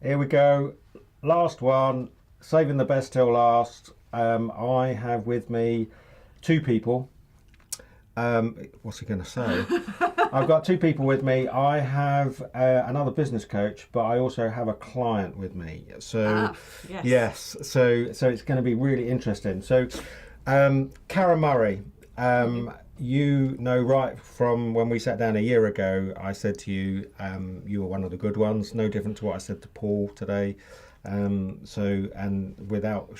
Here we go. Last one. Saving the best till last. I have with me two people. What's he going to say? I've got two people with me. I have another business coach, but I also have a client with me. So, yes. So it's going to be really interesting. So, Karen Murray, you know, right from when we sat down a year ago, I said to you, you were one of the good ones. No different to what I said to Paul today. And without,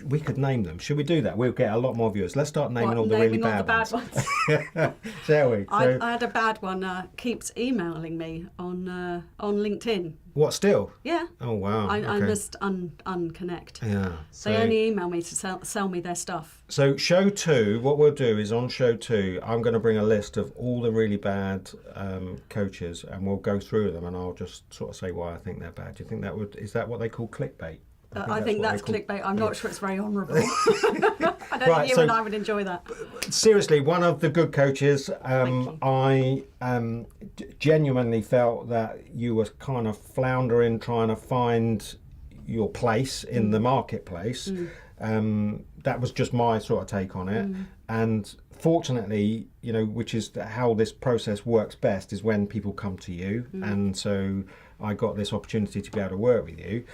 we could name them. Should we do that? We'll get a lot more viewers. Let's start naming all the really bad ones. Shall we? I had a bad one. Keeps emailing me on LinkedIn. What, still? Yeah. Oh wow. I must unconnect. Yeah. They only email me to sell me their stuff. So show 2, what we'll do is on show 2, I'm going to bring a list of all the really bad coaches, and we'll go through them, and I'll just sort of say why I think they're bad. Do you think is that what they call clickbait? I think that's clickbait. I'm not sure it's very honourable. I don't think you and I would enjoy that. Seriously, one of the good coaches, I genuinely felt that you were kind of floundering, trying to find your place in the marketplace. That was just my sort of take on it. And fortunately, you know, which is how this process works best, is when people come to you. And so I got this opportunity to be able to work with you.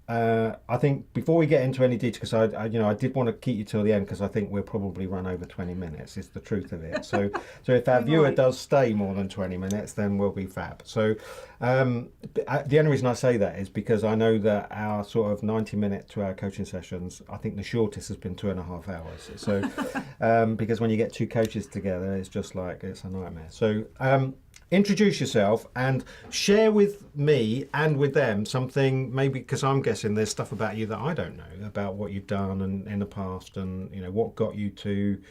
I think before we get into any detail, because I did want to keep you till the end, because I think we'll probably run over 20 minutes. Is the truth of it. So if our viewer does stay more than 20 minutes, then we'll be fab. So the only reason I say that is because I know that our sort of 90-minute to our coaching sessions, I think the shortest has been 2.5 hours. So because when you get two coaches together, it's just like, it's a nightmare. So introduce yourself and share with me and with them something, maybe, because I'm guessing there's stuff about you that I don't know about what you've done and in the past, and you know what got you to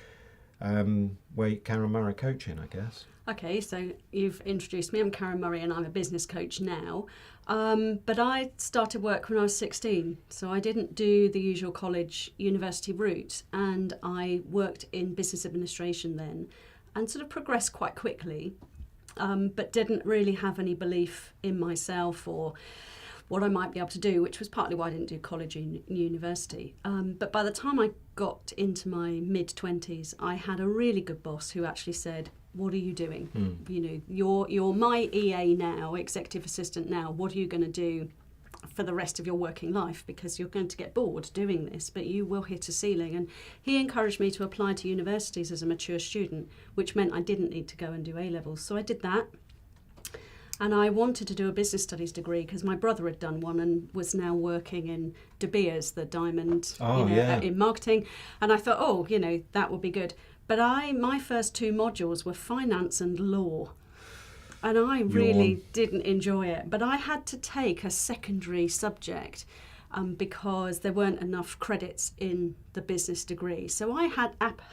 where Karen Murray coaching, I guess. Okay, so you've introduced me. I'm Karen Murray and I'm a business coach now. But I started work when I was 16, so I didn't do the usual college university route, and I worked in business administration then and sort of progressed quite quickly. But didn't really have any belief in myself or what I might be able to do, which was partly why I didn't do college and university. But by the time I got into my mid-20s, I had a really good boss who actually said, what are you doing? You know, you're my EA now, executive assistant now. What are you going to do for the rest of your working life, because you're going to get bored doing this, but you will hit a ceiling. And he encouraged me to apply to universities as a mature student, which meant I didn't need to go and do A-levels. So I did that. And I wanted to do a business studies degree because my brother had done one and was now working in De Beers, the diamond, in marketing. And I thought, that would be good. But my first 2 modules were finance and law. And I really didn't enjoy it. But I had to take a secondary subject because there weren't enough credits in the business degree. So I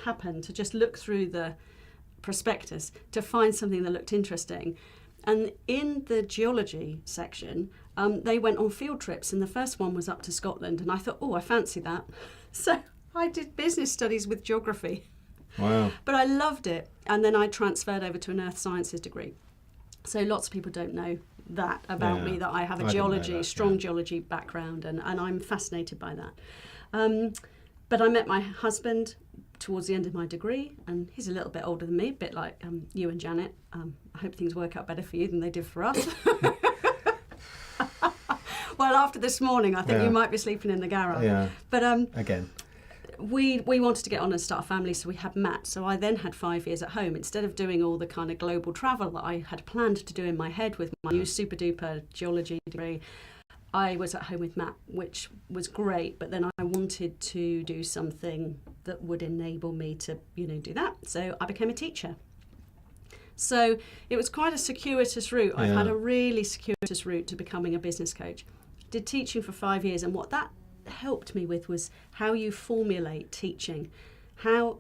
happened to just look through the prospectus to find something that looked interesting. And in the geology section, they went on field trips. And the first one was up to Scotland. And I thought, I fancy that. So I did business studies with geography. Wow. But I loved it. And then I transferred over to an earth sciences degree. So lots of people don't know that about me, that I have a strong geology background, and I'm fascinated by that. But I met my husband towards the end of my degree, and he's a little bit older than me, a bit like you and Janet. I hope things work out better for you than they did for us. Well, after this morning, I think you might be sleeping in the garage. Yeah. But again. We wanted to get on and start a family, so we had Matt. So I then had 5 years at home. Instead of doing all the kind of global travel that I had planned to do in my head with my new super duper geology degree, I was at home with Matt, which was great. But then I wanted to do something that would enable me to, do that. So I became a teacher. So it was quite a circuitous route. I've had a really circuitous route to becoming a business coach. Did teaching for 5 years, and what that helped me with was how you formulate teaching.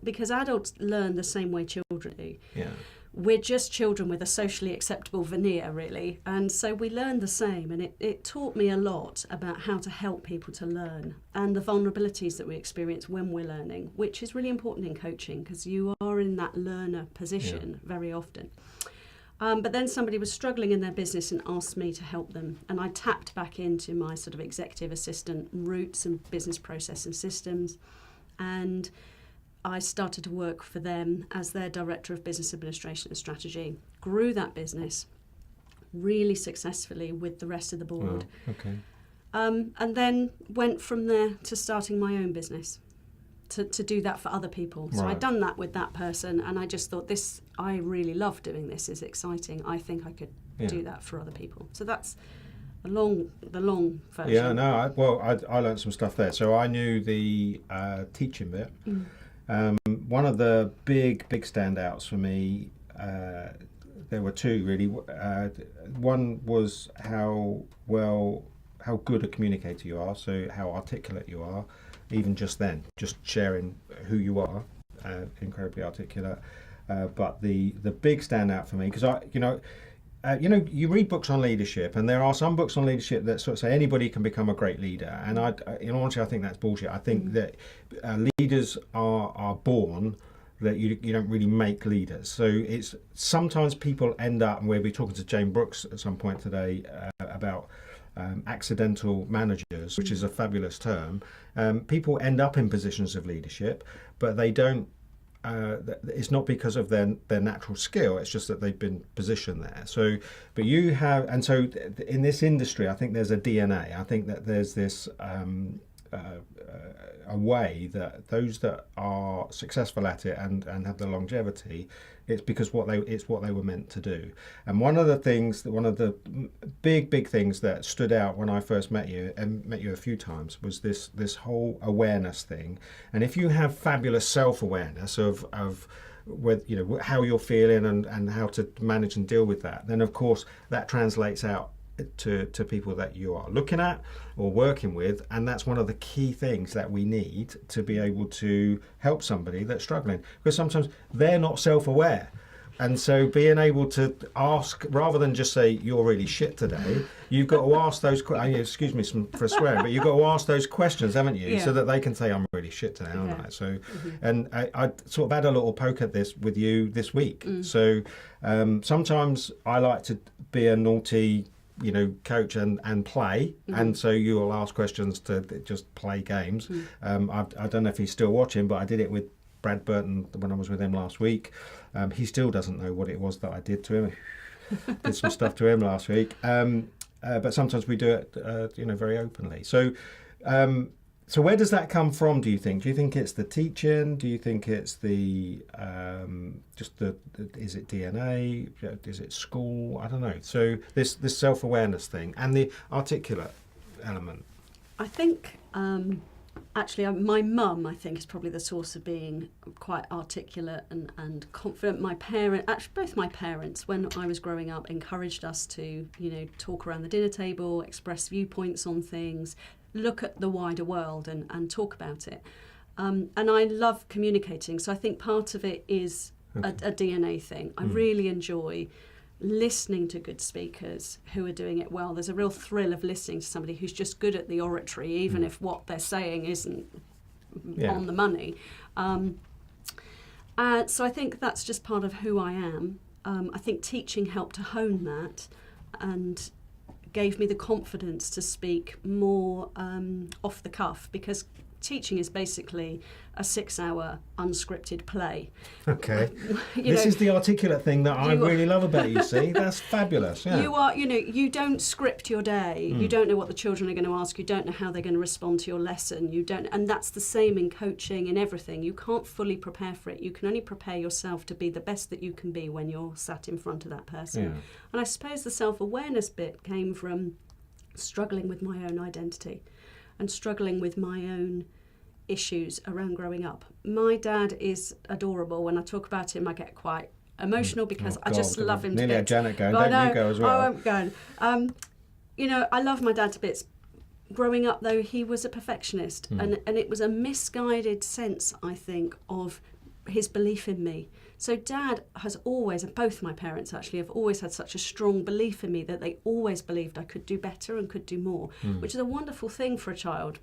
Because adults learn the same way children do. Yeah. We're just children with a socially acceptable veneer, really. And so we learn the same. And it taught me a lot about how to help people to learn and the vulnerabilities that we experience when we're learning, which is really important in coaching because you are in that learner position very often. But then somebody was struggling in their business and asked me to help them. And I tapped back into my sort of executive assistant roots and business process and systems. And I started to work for them as their Director of Business Administration and Strategy. Grew that business really successfully with the rest of the board. Oh, okay. And then went from there to starting my own business. To do that for other people. So I'd done that with that person, and I just thought, I really love doing this, it's exciting. I think I could do that for other people. So that's the long version. Yeah, no, I learned some stuff there. So I knew the teaching bit. One of the big standouts for me, there were two really. One was how good a communicator you are, so how articulate you are. Even just then, just sharing who you are, incredibly articulate. But the big standout for me, because you read books on leadership, and there are some books on leadership that sort of say anybody can become a great leader. And honestly, I think that's bullshit. I think that leaders are born. That you don't really make leaders. So it's sometimes people end up, and we'll be talking to Jane Brooks at some point today about accidental managers, which is a fabulous term. People end up in positions of leadership, but they don't. It's not because of their natural skill. It's just that they've been positioned there. So, but you have, and so in this industry, I think there's a DNA. I think that there's this a way that those that are successful at it and have the longevity, it's because it's what they were meant to do. And one of the big things that stood out when I first met you, and met you a few times, was this whole awareness thing. And if you have fabulous self-awareness of how you're feeling and how to manage and deal with that, then of course that translates out to people that you are looking at or working with, and that's one of the key things that we need to be able to help somebody that's struggling, because sometimes they're not self-aware. And so being able to ask, rather than just say you're really shit today, you've got to ask those excuse me for swearing, but you've got to ask those questions, haven't you? So that they can say I'm really shit today, aren't I? So and I sort of had a little poke at this with you this week. So sometimes I like to be a naughty coach and play, and so you will ask questions to just play games. I don't know if he's still watching, but I did it with Brad Burton when I was with him last week. He still doesn't know what it was that I did to him. Did some stuff to him last week, but sometimes we do it very openly. So where does that come from, do you think? Do you think it's the teaching? Do you think it's the is it DNA? Is it school? I don't know. So this self-awareness thing and the articulate element. I think actually my mum, I think, is probably the source of being quite articulate and confident. Both my parents, when I was growing up, encouraged us to talk around the dinner table, express viewpoints on things, look at the wider world and talk about it. And I love communicating, so I think part of it is a DNA thing. I really enjoy listening to good speakers who are doing it well. There's a real thrill of listening to somebody who's just good at the oratory, even if what they're saying isn't on the money. So I think that's just part of who I am. I think teaching helped to hone that and gave me the confidence to speak more off the cuff, because teaching is basically a 6-hour unscripted play. Okay. This is the articulate thing that I really love about you, see? That's fabulous. Yeah. You don't script your day. You don't know what the children are going to ask. You don't know how they're going to respond to your lesson. And that's the same in coaching, in everything. You can't fully prepare for it. You can only prepare yourself to be the best that you can be when you're sat in front of that person. Yeah. And I suppose the self-awareness bit came from struggling with my own identity and struggling with my own issues around growing up. My dad is adorable. When I talk about him, I get quite emotional because I just love him to bits. Nearly a Janet going. Don't you go as well? I won't go. I love my dad to bits. Growing up, though, he was a perfectionist, and it was a misguided sense, I think, of his belief in me. So Dad has always, and both my parents actually, have always had such a strong belief in me that they always believed I could do better and could do more, which is a wonderful thing for a child.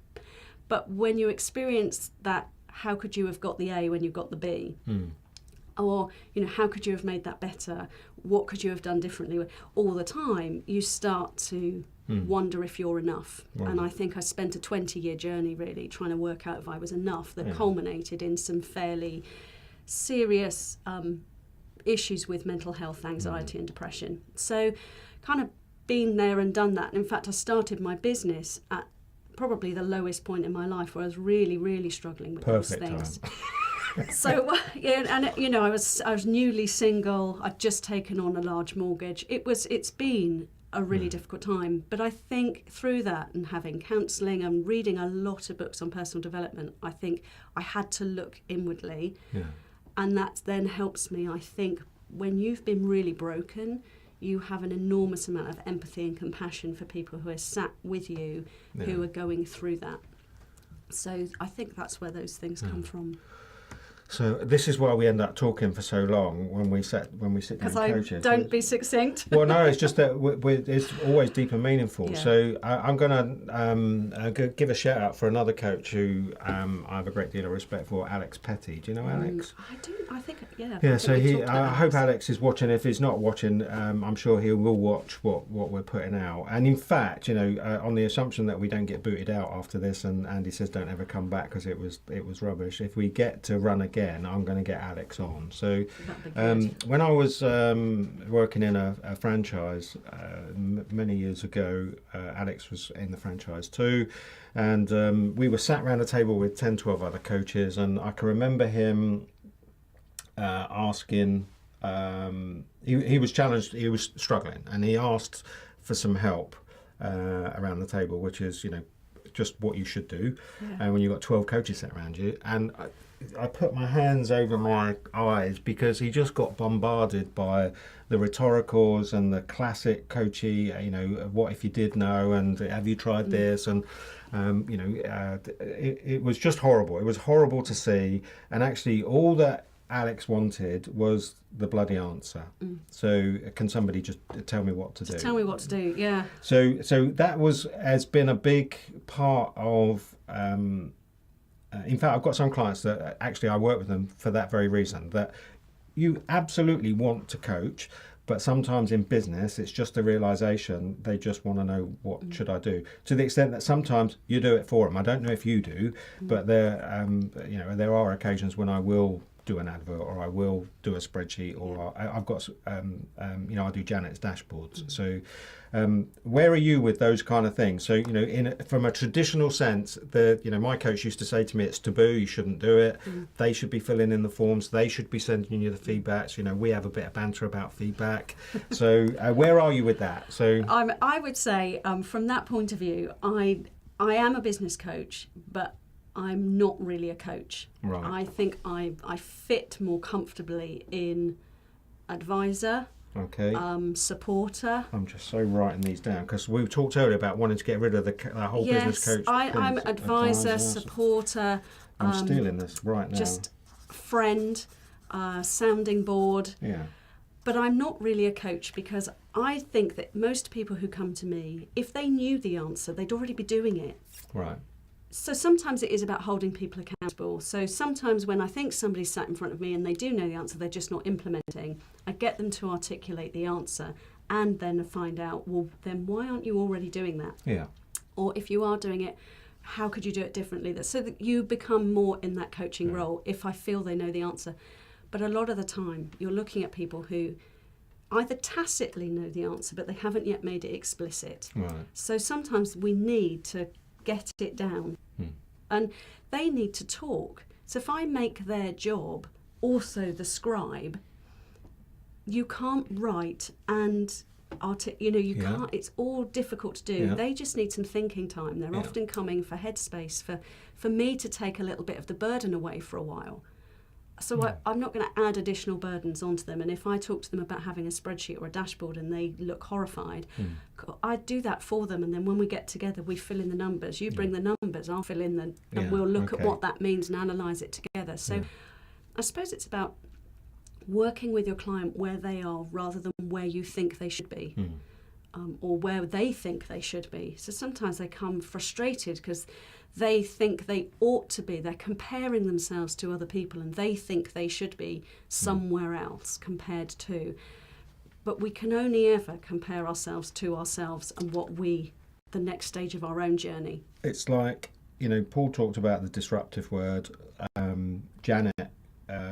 But when you experience that, how could you have got the A when you got the B? or, you know, how could you have made that better? What could you have done differently? All the time, you start to wonder if you're enough. Right. And I think I spent a 20-year journey really trying to work out if I was enough, that culminated in some fairly serious issues with mental health, anxiety and depression. So kind of been there and done that. In fact, I started my business at probably the lowest point in my life, where I was really, really struggling with those things. So yeah, and you know, I was newly single. I'd just taken on a large mortgage. It's been a really difficult time, but I think through that and having counselling and reading a lot of books on personal development, I think I had to look inwardly, and that then helps me. I think when you've been really broken, you have an enormous amount of empathy and compassion for people who are sat with you, who are going through that. So I think that's where those things come from. So this is why we end up talking for so long when we sit down Because coaches. I don't be succinct. Well, no, it's just that it's always deep and meaningful. Yeah. So I'm going to give a shout out for another coach who I have a great deal of respect for, Alex Petty. Do you know Alex? I do. I think, yeah. Yeah, I so think I hope Alex is watching. If he's not watching, I'm sure he will watch what we're putting out. And in fact, you know, on the assumption that we don't get booted out after this, and Andy says don't ever come back because it was rubbish. If we get to run again, I'm going to get Alex on. So when I was working in a franchise many years ago, Alex was in the franchise too, and we were sat around a table with 10, 12 other coaches, and I can remember him asking, he was challenged, he was struggling, and he asked for some help around the table, which is, you know, just what you should do when you've got 12 coaches sat around you. And I put my hands over my eyes because he just got bombarded by the rhetoricals and the classic coachy, you know, what if you did know, and have you tried this, and you know, it was just horrible. It was horrible to see, and actually all that Alex wanted was the bloody answer. So can somebody just tell me what to do? Tell me what to do, yeah. So that has been a big part of in fact, I've got some clients that actually I work with them for that very reason, that you absolutely want to coach, but sometimes in business it's just a realization they just want to know what should I do, to the extent that sometimes you do it for them. I don't know if you do, but there you know, there are occasions when I will do an advert, or I will do a spreadsheet, or I've got you know, I do Janet's dashboards. So where are you with those kind of things? So, you know, from a traditional sense, you know, my coach used to say to me, it's taboo, you shouldn't do it. They should be filling in the forms, they should be sending you the feedbacks. You know, we have a bit of banter about feedback. So where are you with that? So I would say from that point of view, I am a business coach, but I'm not really a coach. Right. I think I fit more comfortably in advisor, supporter. I'm just so writing these down because we talked earlier about wanting to get rid of the whole business coach. I'm advisor, supporter. I'm stealing this right now. Just friend, sounding board. Yeah. But I'm not really a coach, because I think that most people who come to me, if they knew the answer, they'd already be doing it. Right. So sometimes it is about holding people accountable. So sometimes when I think somebody's sat in front of me and they do know the answer, they're just not implementing, I get them to articulate the answer and then find out, well, then why aren't you already doing that? Yeah. Or if you are doing it, how could you do it differently? So that you become more in that coaching role if I feel they know the answer. But a lot of the time, you're looking at people who either tacitly know the answer, but they haven't yet made it explicit. Right. So sometimes we need to get it down, and they need to talk. So if I make their job also the scribe, you can't write and you can't. It's all difficult to do. Yeah. They just need some thinking time. They're often coming for headspace, for me to take a little bit of the burden away for a while. So I'm not going to add additional burdens onto them. And if I talk to them about having a spreadsheet or a dashboard and they look horrified, I do that for them. And then when we get together, we fill in the numbers. You bring the numbers, I'll fill in them, and we'll look at what that means and analyse it together. So I suppose it's about working with your client where they are rather than where you think they should be. Or where they think they should be. So sometimes they come frustrated because They think they ought to be. They're comparing themselves to other people, and they think they should be somewhere else compared to. But we can only ever compare ourselves to ourselves and the next stage of our own journey. It's like, Paul talked about the disruptive word. Janet,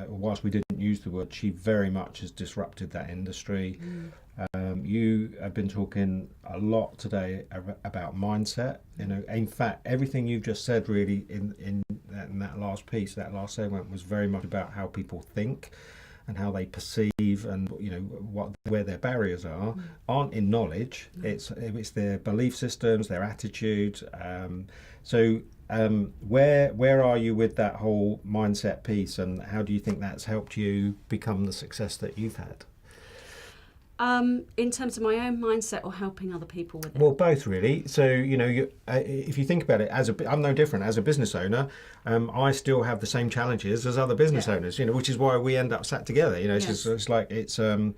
whilst we didn't use the word, she very much has disrupted that industry. You have been talking a lot today about mindset. In fact, everything you've just said really in that last piece, that last segment, was very much about how people think and how they perceive, and where their barriers aren't in knowledge. It's their belief systems, their attitude. Where are you with that whole mindset piece, and how do you think that's helped you become the success that you've had? In terms of my own mindset or helping other people with it? Well, both really. So, if you think about it, I'm no different. As a business owner, I still have the same challenges as other business owners, which is why we end up sat together. It's like it's no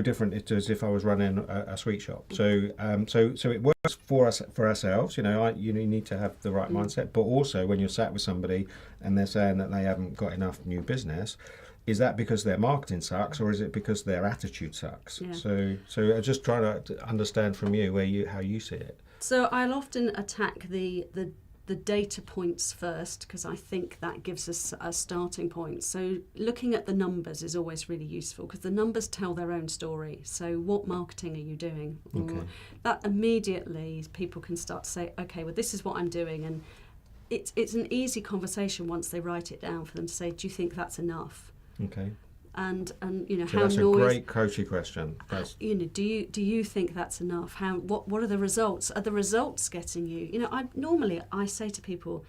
different. It's as if I was running a sweet shop. So it works for ourselves. You need to have the right mindset, but also when you're sat with somebody and they're saying that they haven't got enough new business, is that because their marketing sucks, or is it because their attitude sucks? Yeah. So I just try to understand from you how you see it. So I'll often attack the data points first, because I think that gives us a starting point. So looking at the numbers is always really useful, because the numbers tell their own story. So what marketing are you doing? Okay. That immediately people can start to say, okay, well, this is what I'm doing. And it's an easy conversation once they write it down for them to say, do you think that's enough? Okay. And so how that's a great coachy question. Do you think that's enough? What are the results? Are the results getting you? I say to people,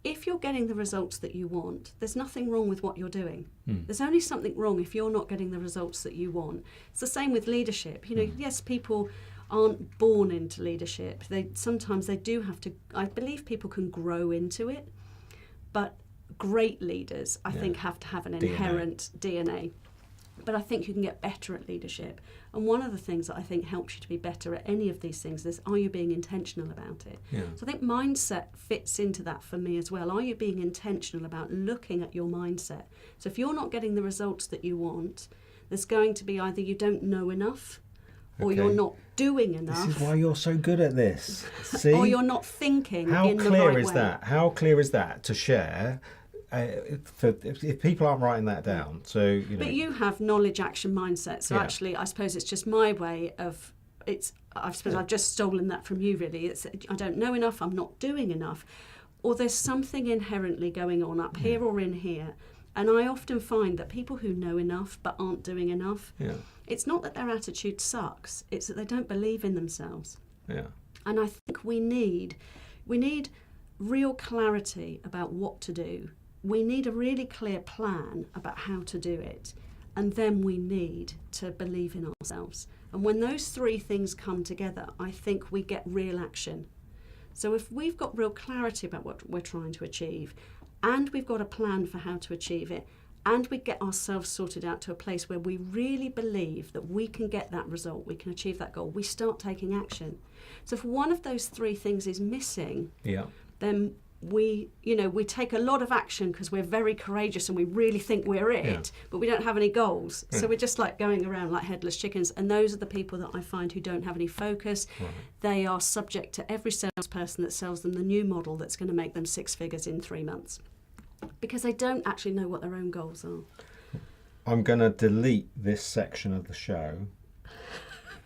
if you're getting the results that you want, there's nothing wrong with what you're doing. There's only something wrong if you're not getting the results that you want. It's the same with leadership. Yes, people aren't born into leadership. Sometimes they do have to. I believe people can grow into it, but great leaders, I think, have to have an inherent DNA. But I think you can get better at leadership. And one of the things that I think helps you to be better at any of these things is, are you being intentional about it? Yeah. So I think mindset fits into that for me as well. Are you being intentional about looking at your mindset? So if you're not getting the results that you want, there's going to be either you don't know enough, or you're not doing enough. This is why you're so good at this. See? Or you're not thinking How in the clear right is way. that? How clear is that to share? If people aren't writing that down, But you have knowledge, action, mindset. So actually, I suppose it's just my way of I suppose I've just stolen that from you. Really, it's I don't know enough. I'm not doing enough, or there's something inherently going on up here or in here. And I often find that people who know enough but aren't doing enough, it's not that their attitude sucks, it's that they don't believe in themselves. Yeah. And I think we need real clarity about what to do. We need a really clear plan about how to do it. And then we need to believe in ourselves. And when those three things come together, I think we get real action. So if we've got real clarity about what we're trying to achieve, and we've got a plan for how to achieve it, and we get ourselves sorted out to a place where we really believe that we can get that result, we can achieve that goal, we start taking action. So if one of those three things is missing, then we take a lot of action because we're very courageous and we really think we're it, but we don't have any goals. So we're just like going around like headless chickens. And those are the people that I find who don't have any focus. Right. They are subject to every salesperson that sells them the new model that's going to make them 6 figures in 3 months, because they don't actually know what their own goals are. I'm going to delete this section of the show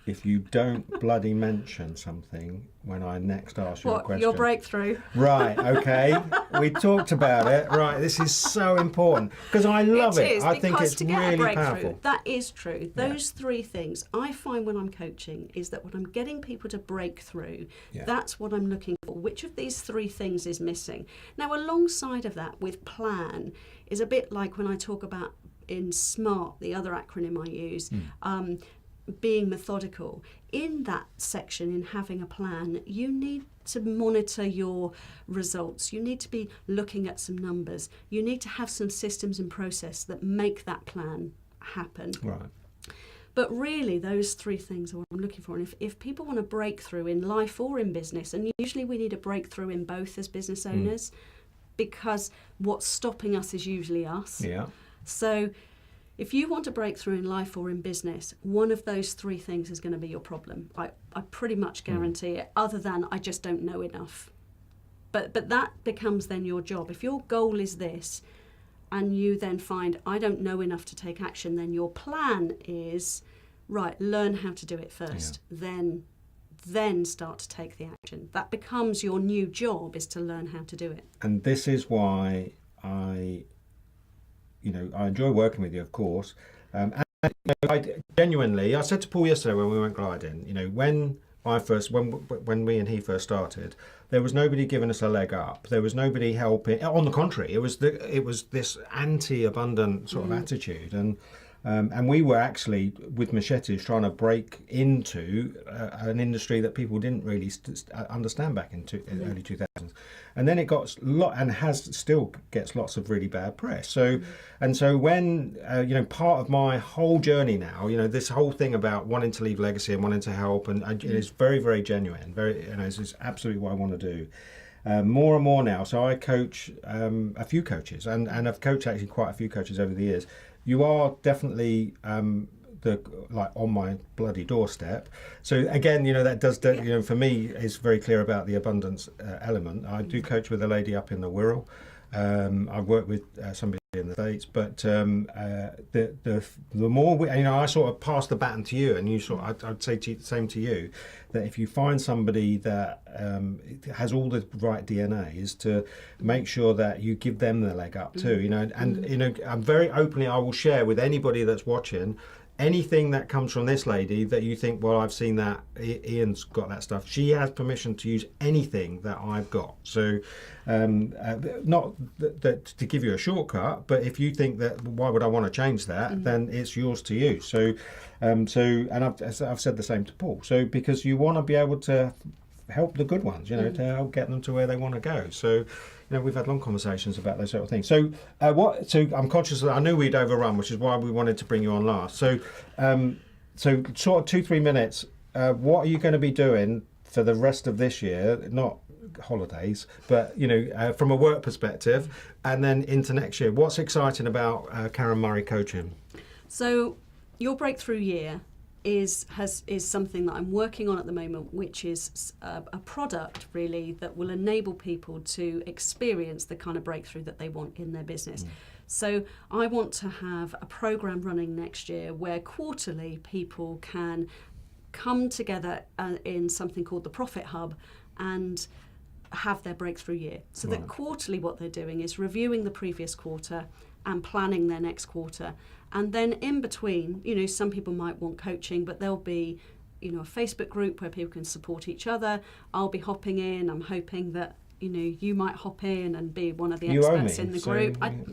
if you don't bloody mention something when I next ask you a question. Your breakthrough. Right, okay. We talked about it. Right, this is so important because I love it. I think it's really powerful. That is true. Those three things I find when I'm coaching is that when I'm getting people to break through, that's what I'm looking for. Which of these three things is missing? Now, alongside of that, with plan, is a bit like when I talk about in SMART, the other acronym I use, being methodical. In that section, in having a plan, you need to monitor your results. You need to be looking at some numbers. You need to have some systems and process that make that plan happen. Right. But really, those three things are what I'm looking for. And if people want a breakthrough in life or in business, and usually we need a breakthrough in both as business owners, because what's stopping us is usually us. Yeah. So if you want a breakthrough in life or in business, one of those three things is going to be your problem. I pretty much guarantee it, other than I just don't know enough. But that becomes then your job. If your goal is this, and you then find, I don't know enough to take action, then your plan is, right, learn how to do it first. Yeah. Then start to take the action. That becomes your new job, is to learn how to do it. And this is why I enjoy working with you, of course. And I genuinely, I said to Paul yesterday when we went gliding, when we and he first started, there was nobody giving us a leg up. There was nobody helping. On the contrary, it was this anti-abundant sort of attitude, and we were actually with machetes trying to break into an industry that people didn't really understand back in early 2000s. And then it got still gets lots of really bad press. So when part of my whole journey now, this whole thing about wanting to leave legacy and wanting to help, and it is very, very genuine. This is absolutely what I want to do. More and more now. So I coach a few coaches, and I've coached actually quite a few coaches over the years. You are definitely on my bloody doorstep. So again, that does for me is very clear about the abundance element. I do coach with a lady up in the Wirral. I've worked with somebody in the States, but the more I sort of pass the baton to you, and you I'd say the same to you, that if you find somebody that has all the right DNA, is to make sure that you give them the leg up too. I'm very openly, I will share with anybody that's watching anything that comes from this lady that you think, well, I've seen that Ian's got that stuff. She has permission to use anything that I've got. So not that to give you a shortcut, but if you think that, why would I want to change that, then it's yours to use. So and I've said the same to Paul. So because you want to be able to help the good ones, to help get them to where they want to go. So we've had long conversations about those sort of things. So I'm conscious that I knew we'd overrun, which is why we wanted to bring you on last. So sort of 2-3 minutes, what are you going to be doing for the rest of this year? Not holidays, but from a work perspective, and then into next year. What's exciting about Karen Murray coaching? So your breakthrough year is something that I'm working on at the moment, which is a product really that will enable people to experience the kind of breakthrough that they want in their business. So I want to have a program running next year where quarterly people can come together in something called the Profit Hub and have their breakthrough year. So that quarterly what they're doing is reviewing the previous quarter and planning their next quarter. And then in between, some people might want coaching, but there'll be, a Facebook group where people can support each other. I'll be hopping in. I'm hoping that, you might hop in and be one of the experts in the group. I'm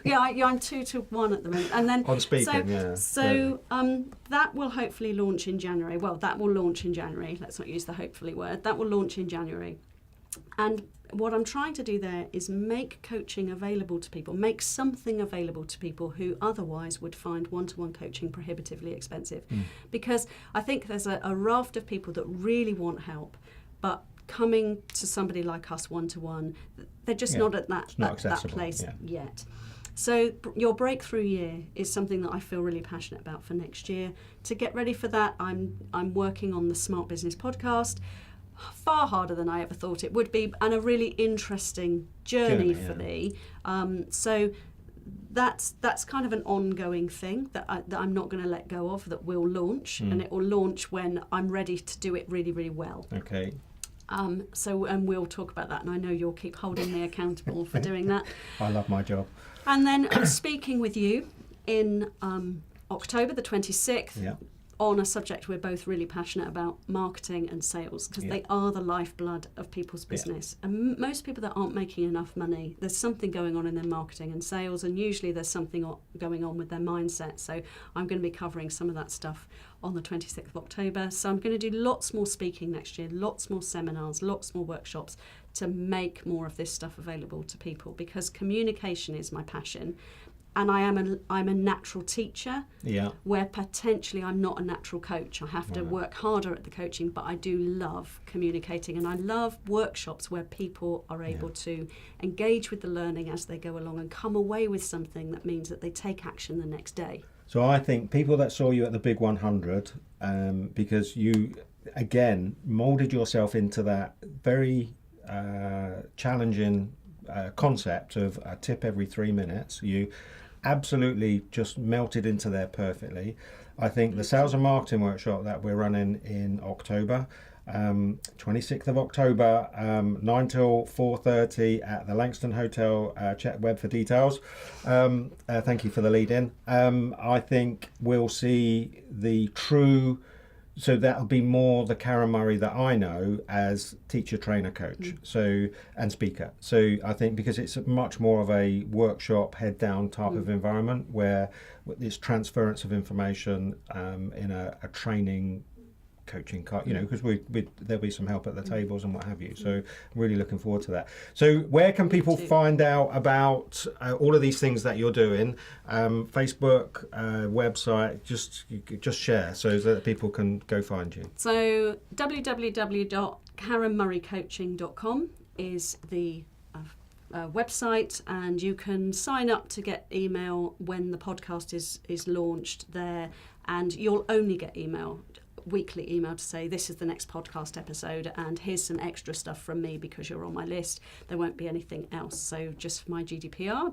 2-1 at the moment. And then on speaking, that will hopefully launch in January. Well, that will launch in January. Let's not use the hopefully word. That will launch in January. And what I'm trying to do there is make coaching available to people, make something available to people who otherwise would find one-to-one coaching prohibitively expensive. Because I think there's a raft of people that really want help, but coming to somebody like us one-to-one, they're just not at that place yet. So your breakthrough year is something that I feel really passionate about for next year. To get ready for that, I'm working on the Smart Business podcast. Far harder than I ever thought it would be, and a really interesting journey for me. So that's kind of an ongoing thing that I'm not going to let go of, that will launch, and it will launch when I'm ready to do it really, really well. Okay. And we'll talk about that, and I know you'll keep holding me accountable for doing that. I love my job. And then I'm speaking with you in October the 26th. On a subject we're both really passionate about, marketing and sales, because they are the lifeblood of people's business. And most people that aren't making enough money, there's something going on in their marketing and sales, and usually there's something going on with their mindset. So I'm going to be covering some of that stuff on the 26th of October. So I'm going to do lots more speaking next year, lots more seminars, lots more workshops to make more of this stuff available to people, because communication is my passion. and I'm a natural teacher. Yeah. Where potentially I'm not a natural coach. I have to work harder at the coaching, but I do love communicating, and I love workshops where people are able to engage with the learning as they go along and come away with something that means that they take action the next day. So I think people that saw you at the Big 100, because you, again, moulded yourself into that very challenging concept of a tip every 3 minutes. You absolutely just melted into there perfectly. I think the sales and marketing workshop that we're running in October, 26th of October, 9 till 4:30 at the Langston Hotel. Check web for details. Thank you for the lead in. I think we'll see the true, so that'll be more the Karen Murray that I know as teacher, trainer, coach, and speaker. So I think because it's much more of a workshop, head down type of environment where it's transference of information in a training coaching, because there'll be some help at the tables and what have you. So I'm really looking forward to that. So where can people find out about all of these things that you're doing? Facebook, website, just share so that people can go find you. So www.karenmurraycoaching.com is the website, and you can sign up to get email when the podcast is launched there, and you'll only get weekly email to say this is the next podcast episode and here's some extra stuff from me because you're on my list. There won't be anything else. So just for my GDPR,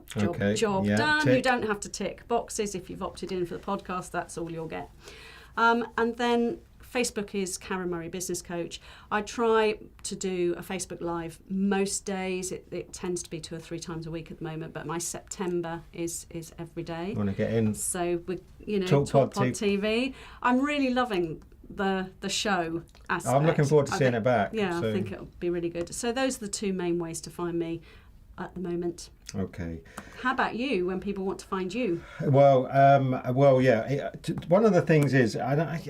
job done. Tick. You don't have to tick boxes. If you've opted in for the podcast, that's all you'll get. And then Facebook is Karen Murray Business Coach. I try to do a Facebook Live most days. It tends to be 2 or 3 times a week at the moment, but my September is every day. Want to get in? So with TalkPod TV. I'm really loving the show aspect. I'm looking forward to seeing it back. Yeah, I think it'll be really good. So those are the 2 main ways to find me at the moment. Okay. How about you when people want to find you? Well, yeah. One of the things is, I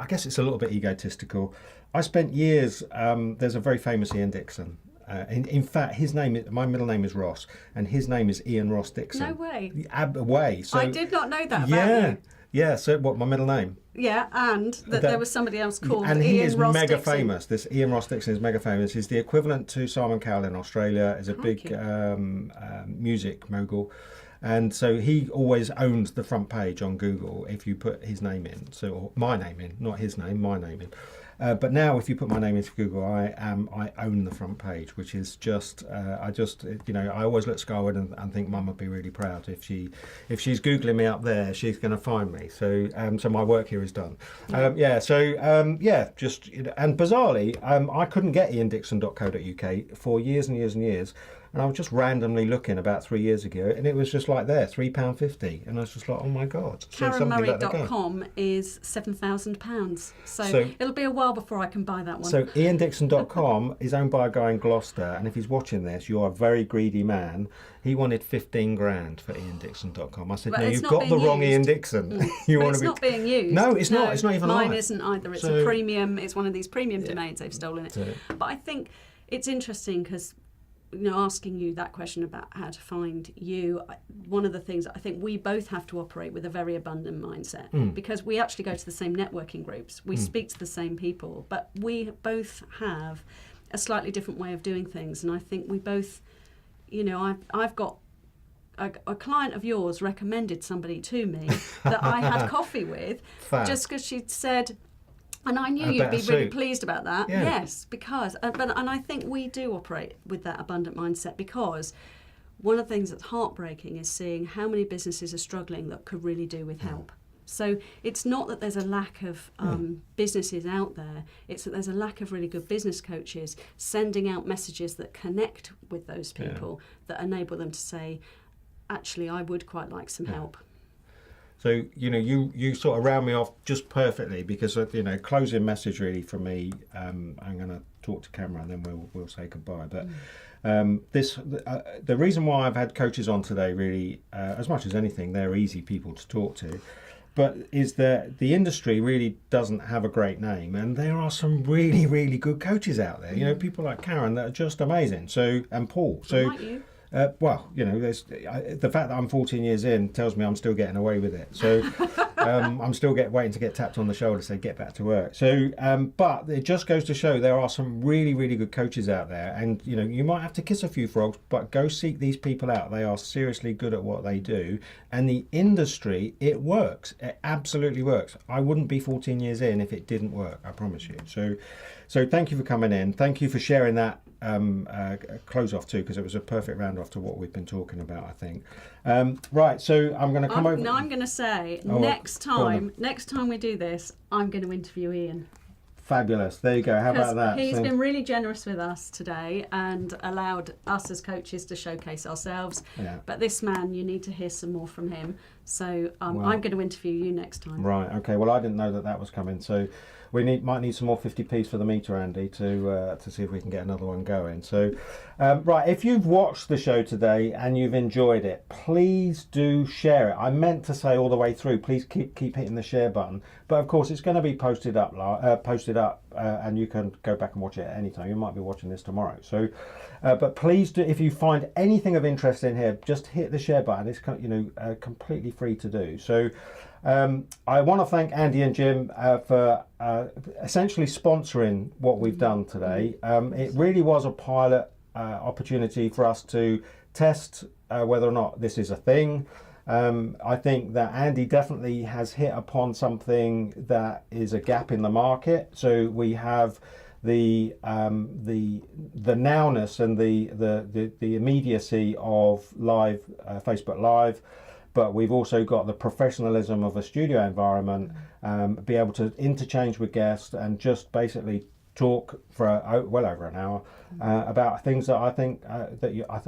guess it's a little bit egotistical. I spent years, there's a very famous Ian Dickson. In fact, my middle name is Ross, and his name is Ian Ross Dickson. No way. So, I did not know that about you. Yeah, so what, my middle name? Yeah, and that there was somebody else called and he Ian is Ross mega Dickson. famous. This Ian Ross Dickson is mega famous. He's the equivalent to Simon Cowell in Australia. Is a big music mogul. And so he always owns the front page on Google if you put his name in. So my name in, not his name, my name in. But now, if you put my name into Google, I own the front page, which is just, I always look skyward and think Mum would be really proud if she's Googling me up there, she's going to find me. So, so my work here is done. And bizarrely, I couldn't get iandickson.co.uk for years and years and years. And I was just randomly looking about 3 years ago, and it was just like there, £3.50, and I was just like, oh my God! KarenMurray.com is £7,000, so it'll be a while before I can buy that one. So iandickson.com is owned by a guy in Gloucester, and if he's watching this, you're a very greedy man. He wanted 15 grand for iandickson.com. I said, no, you've got the wrong Ian Dixon. It's not being used. No, it's not. It's not even mine live. Isn't either. It's a premium. It's one of these premium domains. They've stolen it. But I think it's interesting because, asking you that question about how to find you, one of the things I think we both have to operate with a very abundant mindset because we actually go to the same networking groups, we speak to the same people, but we both have a slightly different way of doing things. And I think we both, I've got a client of yours recommended somebody to me that I had coffee with just because she'd said, and I knew you'd be really pleased about that. Yeah. Yes, because, and I think we do operate with that abundant mindset, because one of the things that's heartbreaking is seeing how many businesses are struggling that could really do with help. So it's not that there's a lack of businesses out there, it's that there's a lack of really good business coaches sending out messages that connect with those people, that enable them to say, actually, I would quite like some help. So, you sort of round me off just perfectly, because, closing message really from me, I'm going to talk to camera and then we'll say goodbye. But the reason why I've had coaches on today, really, as much as anything, they're easy people to talk to, but is that the industry really doesn't have a great name, and there are some really, really good coaches out there. People like Karen that are just amazing. So, and Paul. So. Like you. well, you know, the fact that I'm 14 years in tells me I'm still getting away with it. So I'm still waiting to get tapped on the shoulder to say get back to work. So, but it just goes to show there are some really, really good coaches out there, and you know, you might have to kiss a few frogs, but go seek these people out. They are seriously good at what they do, and the industry, it works. It absolutely works. I wouldn't be 14 years in if it didn't work. I promise you. So thank you for coming in. Thank you for sharing that close off too, because it was a perfect round off to what we've been talking about, I think. Right, so I'm going to come over. No, I'm going to say next time we do this, I'm going to interview Ian. Fabulous. There you go. How about that? He's been really generous with us today and allowed us as coaches to showcase ourselves. Yeah. But this man, you need to hear some more from him. So I'm going to interview you next time. Right. Okay. Well, I didn't know that was coming. So we might need some more 50p's for the meter, Andy, to see if we can get another one going. So, right, if you've watched the show today and you've enjoyed it, please do share it. I meant to say all the way through, please keep hitting the share button. But of course, it's going to be posted up, and you can go back and watch it at any time. You might be watching this tomorrow. So, but please do, if you find anything of interest in here, just hit the share button. It's completely free to do. So. I want to thank Andy and Jim for essentially sponsoring what we've done today. It really was a pilot opportunity for us to test whether or not this is a thing. I think that Andy definitely has hit upon something that is a gap in the market. So we have the nowness and the immediacy of live Facebook Live. But we've also got the professionalism of a studio environment, be able to interchange with guests and just basically talk for well over an hour about things that I think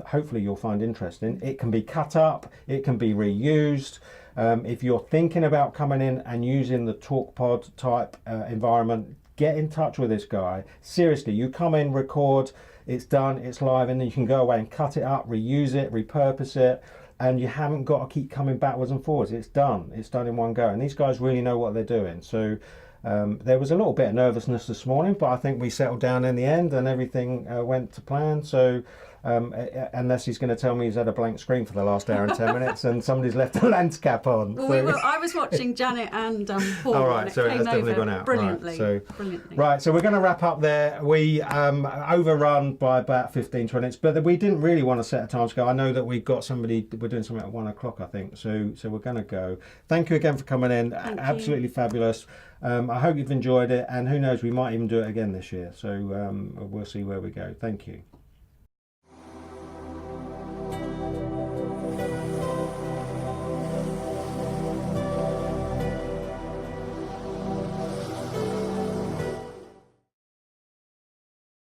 hopefully you'll find interesting. It can be cut up, it can be reused. If you're thinking about coming in and using the TalkPod type environment, get in touch with this guy. Seriously, you come in, record, it's done, it's live, and then you can go away and cut it up, reuse it, repurpose it. And you haven't got to keep coming backwards and forwards. It's done in one go. And these guys really know what they're doing. So there was a little bit of nervousness this morning, but I think we settled down in the end and everything went to plan. So unless he's going to tell me he's had a blank screen for the last hour and 10 minutes and somebody's left a lens cap on. Well, I was watching Janet and Paul. All right, so it has definitely gone out. Brilliantly. Right, so we're going to wrap up there. We overrun by about 15 minutes, but we didn't really want to set a time scale. I know that we're doing something at 1 o'clock, I think. So we're going to go. Thank you again for coming in. Absolutely fabulous. I hope you've enjoyed it, and who knows, we might even do it again this year. So we'll see where we go. Thank you.